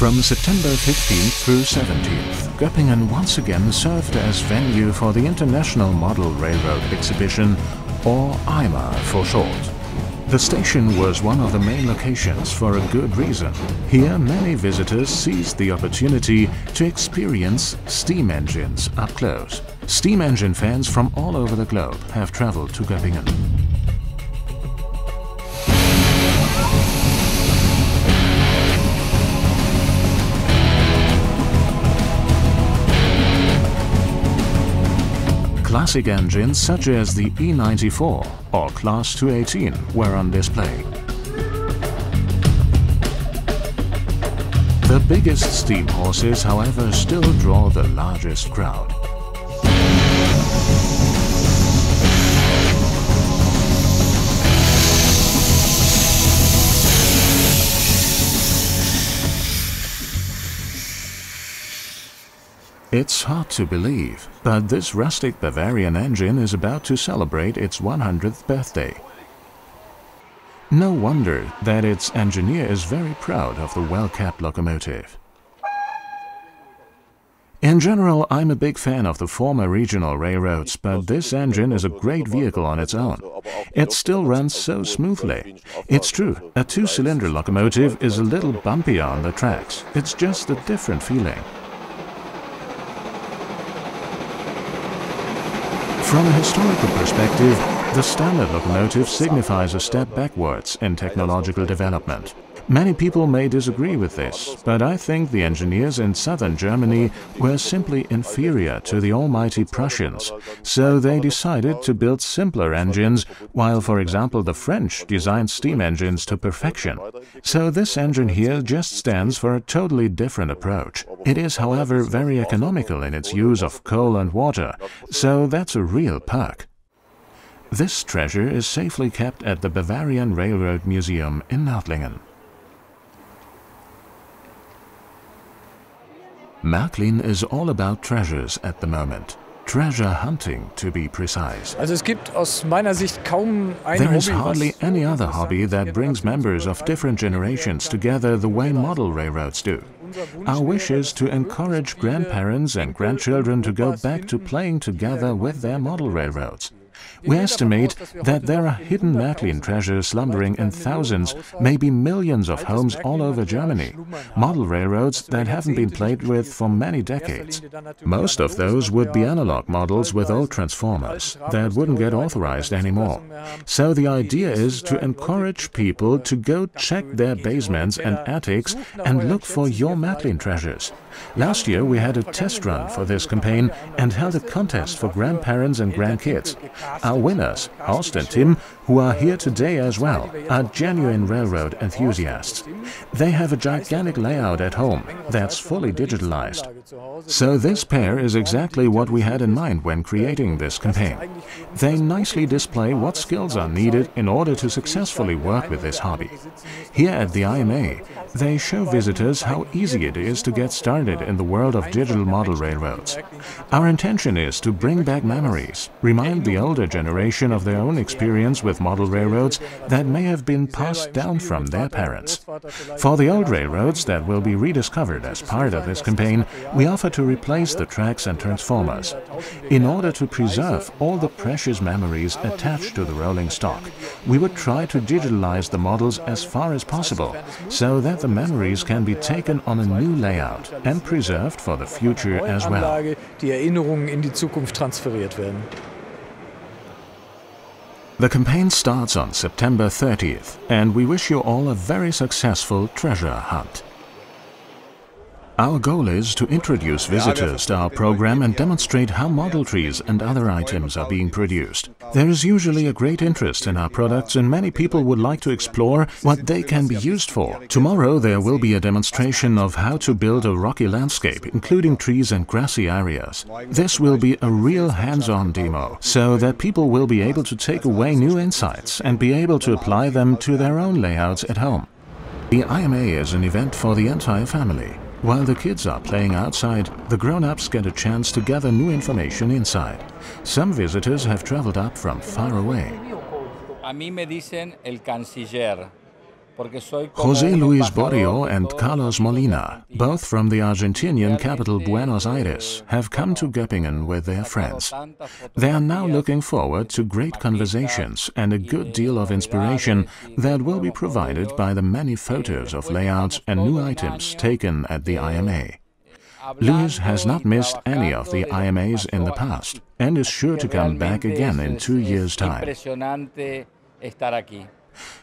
From September 15th through 17th, Göppingen once again served as venue for the International Model Railroad Exhibition, or IMA for short. The station was one of the main locations for a good reason. Here many visitors seized the opportunity to experience steam engines up close. Steam engine fans from all over the globe have traveled to Göppingen. Classic engines such as the E94 or Class 218 were on display. The biggest steam horses, however, still draw the largest crowd. It's hard to believe, but this rustic Bavarian engine is about to celebrate its 100th birthday. No wonder that its engineer is very proud of the well-kept locomotive. In general, I'm a big fan of the former regional railroads, but this engine is a great vehicle on its own. It still runs so smoothly. It's true, a two-cylinder locomotive is a little bumpier on the tracks. It's just a different feeling. From a historical perspective, the standard locomotive signifies a step backwards in technological development. Many people may disagree with this, but I think the engineers in southern Germany were simply inferior to the almighty Prussians, so they decided to build simpler engines, while, for example, the French designed steam engines to perfection. So this engine here just stands for a totally different approach. It is, however, very economical in its use of coal and water, so that's a real perk. This treasure is safely kept at the Bavarian Railroad Museum in Märklin. Märklin is all about treasures at the moment. Treasure hunting, to be precise. There is hardly any other hobby that brings members of different generations together the way model railroads do. Our wish is to encourage grandparents and grandchildren to go back to playing together with their model railroads. We estimate that there are hidden Märklin treasures slumbering in thousands, maybe millions of homes all over Germany. Model railroads that haven't been played with for many decades. Most of those would be analog models with old transformers that wouldn't get authorized anymore. So the idea is to encourage people to go check their basements and attics and look for your Märklin treasures. Last year we had a test run for this campaign and held a contest for grandparents and grandkids. Our winners, Horst and Tim, who are here today as well, are genuine railroad enthusiasts. They have a gigantic layout at home that's fully digitalized. So this pair is exactly what we had in mind when creating this campaign. They nicely display what skills are needed in order to successfully work with this hobby. Here at the IMA, they show visitors how easy it is to get started in the world of digital model railroads. Our intention is to bring back memories, remind the older generation of their own experience with model railroads that may have been passed down from their parents. For the old railroads that will be rediscovered as part of this campaign, we offer to replace the tracks and transformers. In order to preserve all the precious memories attached to the rolling stock, we would try to digitalize the models as far as possible, so that the memories can be taken on a new layout and preserved for the future as well. The campaign starts on September 30th, and we wish you all a very successful treasure hunt. Our goal is to introduce visitors to our program and demonstrate how model trees and other items are being produced. There is usually a great interest in our products and many people would like to explore what they can be used for. Tomorrow there will be a demonstration of how to build a rocky landscape, including trees and grassy areas. This will be a real hands-on demo, so that people will be able to take away new insights and be able to apply them to their own layouts at home. The IMA is an event for the entire family. While the kids are playing outside, the grown-ups get a chance to gather new information inside. Some visitors have traveled up from far away. A mí me dicen el canciller. José Luis Borrio and Carlos Molina, both from the Argentinian capital Buenos Aires, have come to Göppingen with their friends. They are now looking forward to great conversations and a good deal of inspiration that will be provided by the many photos of layouts and new items taken at the IMA. Luis has not missed any of the IMAs in the past and is sure to come back again in 2 years' time.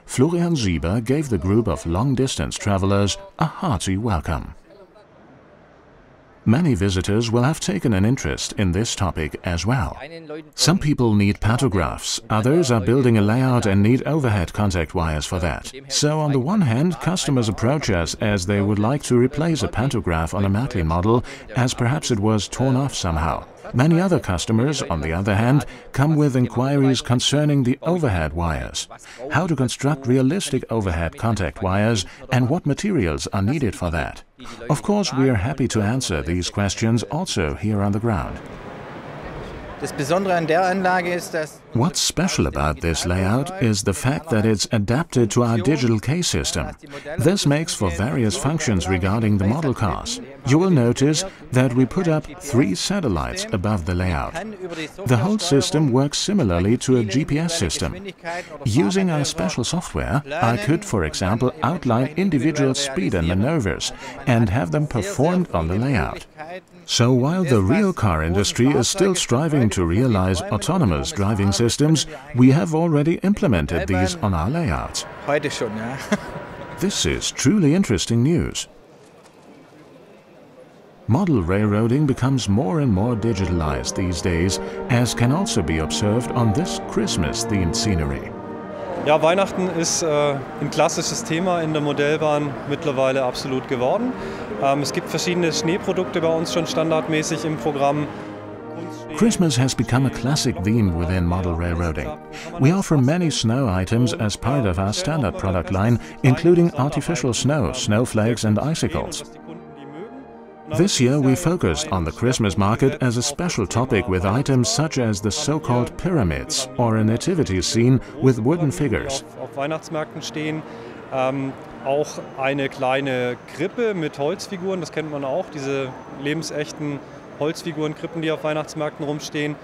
Florian Sieber gave the group of long-distance travelers a hearty welcome. Many visitors will have taken an interest in this topic as well. Some people need pantographs, others are building a layout and need overhead contact wires for that. So on the one hand, customers approach us as they would like to replace a pantograph on a Märklin model, as perhaps it was torn off somehow. Many other customers, on the other hand, come with inquiries concerning the overhead wires, how to construct realistic overhead contact wires and what materials are needed for that. Of course, we are happy to answer these questions also here on the ground. What's special about this layout is the fact that it's adapted to our digital key system. This makes for various functions regarding the model cars. You will notice that we put up 3 satellites above the layout. The whole system works similarly to a GPS system. Using our special software, I could, for example, outline individual speed and maneuvers and have them performed on the layout. So while the real car industry is still striving to realize autonomous driving systems, we have already implemented these on our layouts. This is truly interesting news. Model railroading becomes more and more digitalized these days, as can also be observed on this Christmas-themed scenery. Ja, Weihnachten ist ein klassisches Thema in der Modellbahn mittlerweile absolut geworden. Es gibt verschiedene Schneeprodukte bei uns schon standardmäßig im Programm. Christmas has become a classic theme within model railroading. We offer many snow items as part of our standard product line, including artificial snow, snowflakes and icicles. This year we focused on the Christmas market as a special topic with items such as the so-called pyramids or a nativity scene with wooden figures. Auf Weihnachtsmärkten stehen auch eine kleine Krippe mit Holzfiguren, das kennt man auch, diese lebensechten Holzfigurenkrippen, die auf Weihnachtsmärkten rumstehen.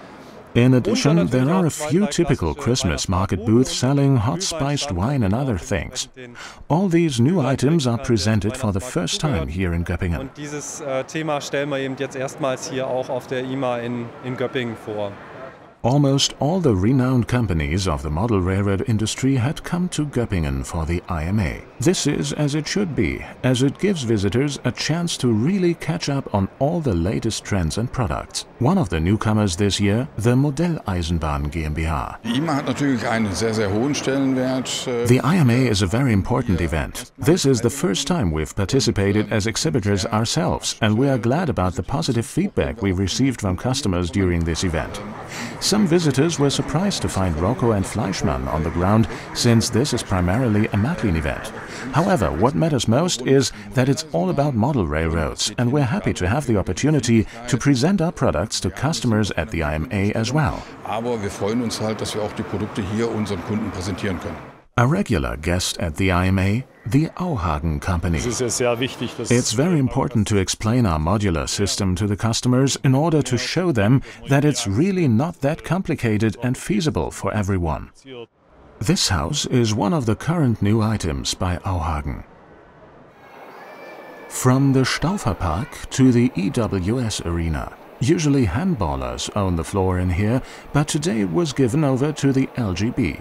In addition, there are a few typical Christmas market booths selling hot spiced wine and other things. All these new items are presented for the first time here in Göppingen. Und dieses Thema stellen wir eben jetzt erstmals hier auch auf der IMA in Göppingen vor. Almost all the renowned companies of the model railroad industry had come to Göppingen for the IMA. This is as it should be, as it gives visitors a chance to really catch up on all the latest trends and products. One of the newcomers this year, the Modelleisenbahn GmbH. The IMA is a very important event. This is the first time we've participated as exhibitors ourselves, and we are glad about the positive feedback we received from customers during this event. Some visitors were surprised to find Rocco and Fleischmann on the ground, since this is primarily a Märklin event. However, what matters most is that it's all about model railroads, and we're happy to have the opportunity to present our products to customers at the IMA as well. A regular guest at the IMA, the Auhagen company. It's very important to explain our modular system to the customers in order to show them that it's really not that complicated and feasible for everyone. This house is one of the current new items by Auhagen. From the Stauferpark to the EWS arena. Usually handballers own the floor in here, but today it was given over to the LGB.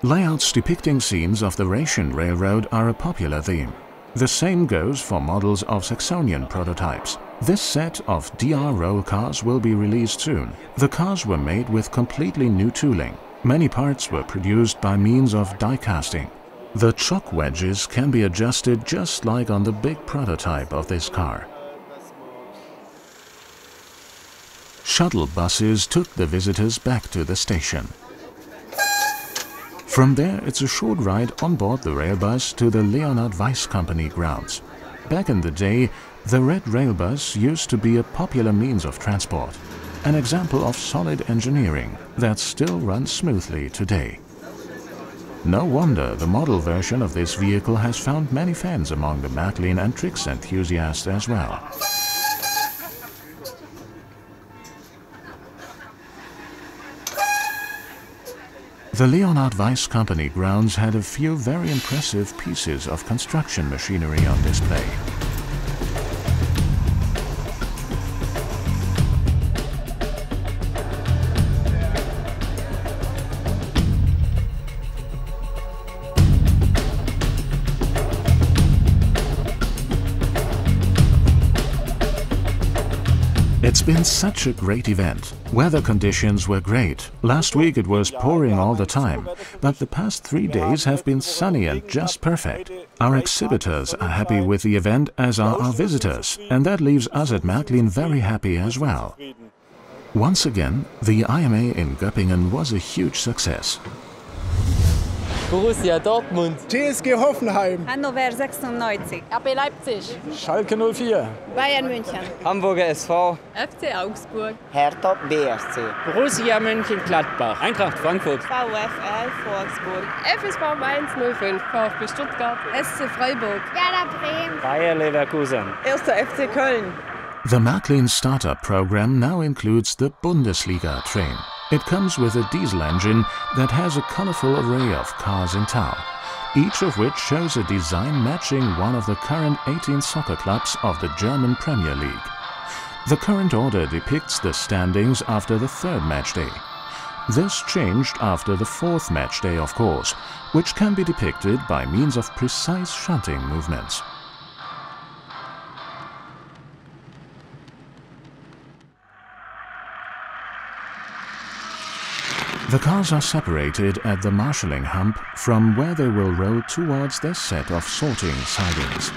Layouts depicting scenes of the Rhaetian Railroad are a popular theme. The same goes for models of Saxonian prototypes. This set of DR roll cars will be released soon. The cars were made with completely new tooling. Many parts were produced by means of die casting. The chock wedges can be adjusted just like on the big prototype of this car. Shuttle buses took the visitors back to the station. From there, it's a short ride on board the railbus to the Leonhard Weiss Company grounds. Back in the day, the red railbus used to be a popular means of transport, an example of solid engineering that still runs smoothly today. No wonder the model version of this vehicle has found many fans among the Märklin and tricks enthusiasts as well. The Leonhard Weiss Company grounds had a few very impressive pieces of construction machinery on display. It's been such a great event. Weather conditions were great. Last week it was pouring all the time, but the past 3 days have been sunny and just perfect. Our exhibitors are happy with the event, as are our visitors, and that leaves us at Märklin very happy as well. Once again, the IMA in Göppingen was a huge success. Borussia Dortmund, TSG Hoffenheim, Hannover 96, RB Leipzig, Schalke 04, Bayern München, Hamburger SV, FC Augsburg, Hertha BSC, Borussia Mönchengladbach, Eintracht Frankfurt, VfL Wolfsburg, FSV Mainz 05, VfB Stuttgart, SC Freiburg, Werder Bremen, Bayer Leverkusen. 1. FC Köln. The Märklin startup program now includes the Bundesliga train. It comes with a diesel engine that has a colorful array of cars in tow, each of which shows a design matching one of the current 18 soccer clubs of the German Premier League. The current order depicts the standings after the 3rd match day. This changed after the 4th match day, of course, which can be depicted by means of precise shunting movements. The cars are separated at the marshalling hump from where they will roll towards their set of sorting sidings.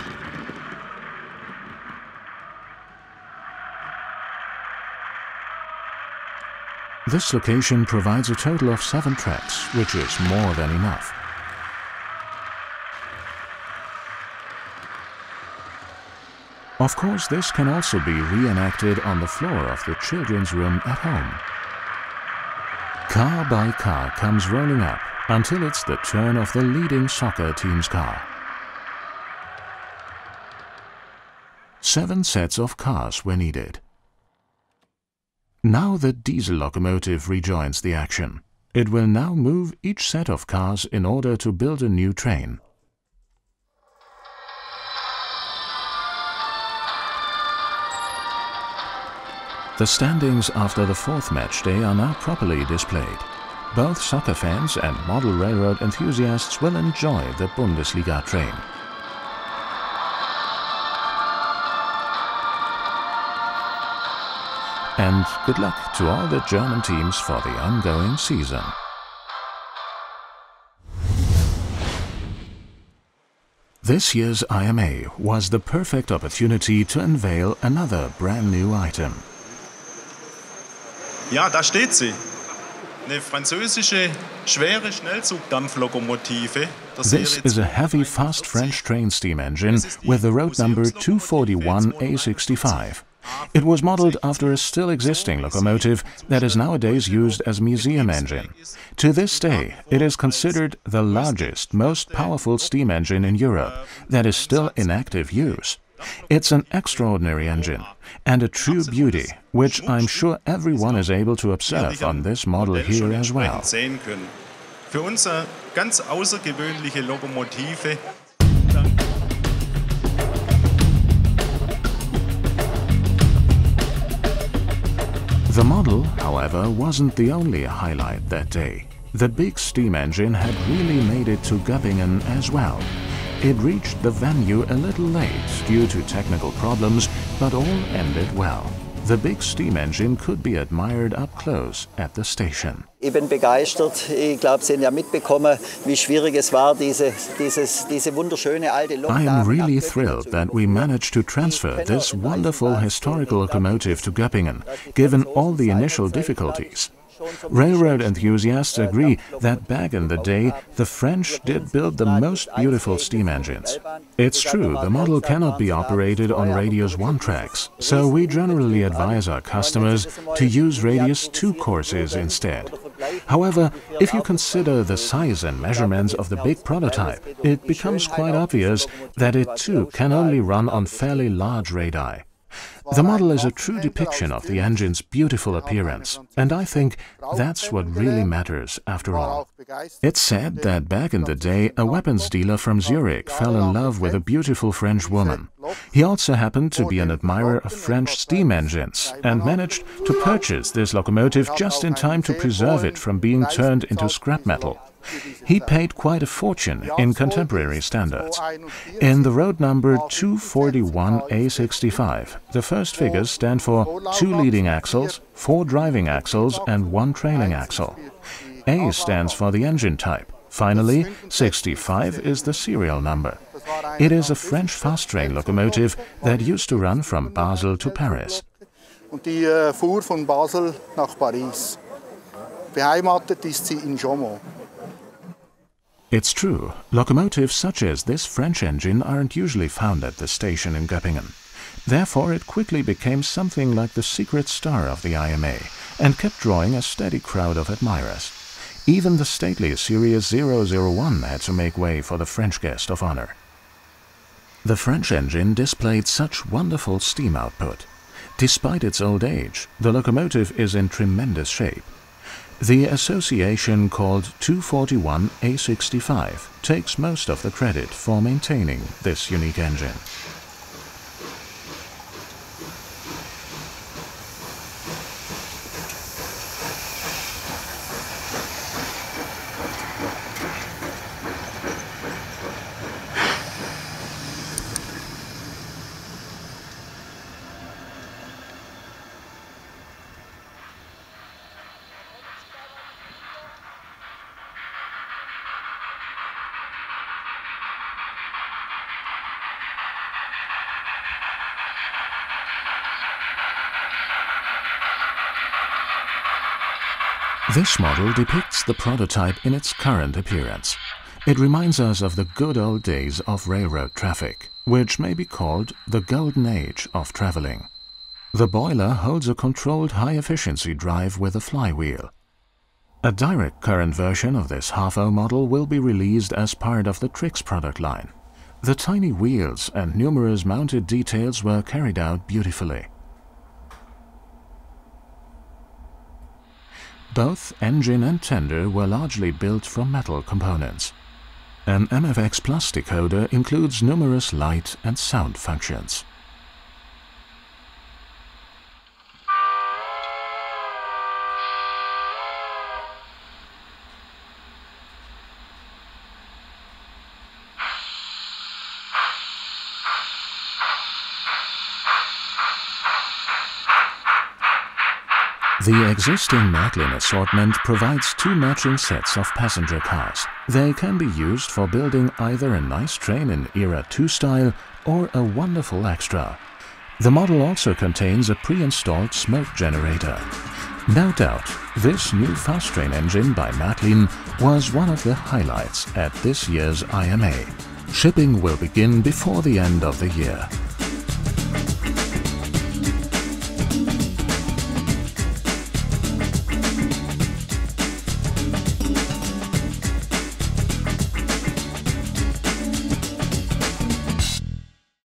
This location provides a total of 7 tracks, which is more than enough. Of course, this can also be reenacted on the floor of the children's room at home. Car by car comes rolling up until it's the turn of the leading soccer team's car. 7 sets of cars were needed. Now the diesel locomotive rejoins the action. It will now move each set of cars in order to build a new train. The standings after the 4th match day are now properly displayed. Both soccer fans and model railroad enthusiasts will enjoy the Bundesliga train. And good luck to all the German teams for the ongoing season. This year's IMA was the perfect opportunity to unveil another brand new item. Ja, da steht sie. Eine französische, schwere Schnellzugdampflokomotive. This is a heavy, fast French train steam engine with the road number 241A65. It was modeled after a still existing locomotive that is nowadays used as a museum engine. To this day, it is considered the largest, most powerful steam engine in Europe that is still in active use. It's an extraordinary engine and a true beauty, which I'm sure everyone is able to observe on this model here as well. Für uns eine ganz außergewöhnliche Lokomotive. The model, however, wasn't the only highlight that day. The big steam engine had really made it to Göppingen as well. It reached the venue a little late due to technical problems, but all ended well. The big steam engine could be admired up close at the station. Ich bin begeistert. Ich glaube, Sie haben ja mitbekommen, wie schwierig es war, diese wunderschöne alte Lok. I am really thrilled that we managed to transfer this wonderful historical locomotive to Göppingen, given all the initial difficulties. Railroad enthusiasts agree that back in the day, the French did build the most beautiful steam engines. It's true, the model cannot be operated on Radius 1 tracks, so we generally advise our customers to use Radius 2 courses instead. However, if you consider the size and measurements of the big prototype, it becomes quite obvious that it too can only run on fairly large radii. The model is a true depiction of the engine's beautiful appearance, and I think that's what really matters after all. It's said that back in the day, a weapons dealer from Zurich fell in love with a beautiful French woman. He also happened to be an admirer of French steam engines and managed to purchase this locomotive just in time to preserve it from being turned into scrap metal. He paid quite a fortune in contemporary standards. In the road number 241A65, the first figures stand for 2 leading axles, 4 driving axles and 1 trailing axle. A stands for the engine type. Finally, 65 is the serial number. It is a French fast-train locomotive that used to run from Basel to Paris. Und die fuhr von Basel nach Paris. Beheimatet ist sie in Chaumont. It's true, locomotives such as this French engine aren't usually found at the station in Göppingen. Therefore, it quickly became something like the secret star of the IMA and kept drawing a steady crowd of admirers. Even the stately Sirius 001 had to make way for the French guest of honor. The French engine displayed such wonderful steam output. Despite its old age, the locomotive is in tremendous shape. The association called 241A65 takes most of the credit for maintaining this unique engine. This model depicts the prototype in its current appearance. It reminds us of the good old days of railroad traffic, which may be called the golden age of traveling. The boiler holds a controlled high-efficiency drive with a flywheel. A direct current version of this half-O model will be released as part of the Trix product line. The tiny wheels and numerous mounted details were carried out beautifully. Both engine and tender were largely built from metal components. An MFX Plus decoder includes numerous light and sound functions. The existing Märklin assortment provides 2 matching sets of passenger cars. They can be used for building either a nice train in Era 2 style or a wonderful extra. The model also contains a pre-installed smoke generator. No doubt, this new fast train engine by Märklin was one of the highlights at this year's IMA. Shipping will begin before the end of the year.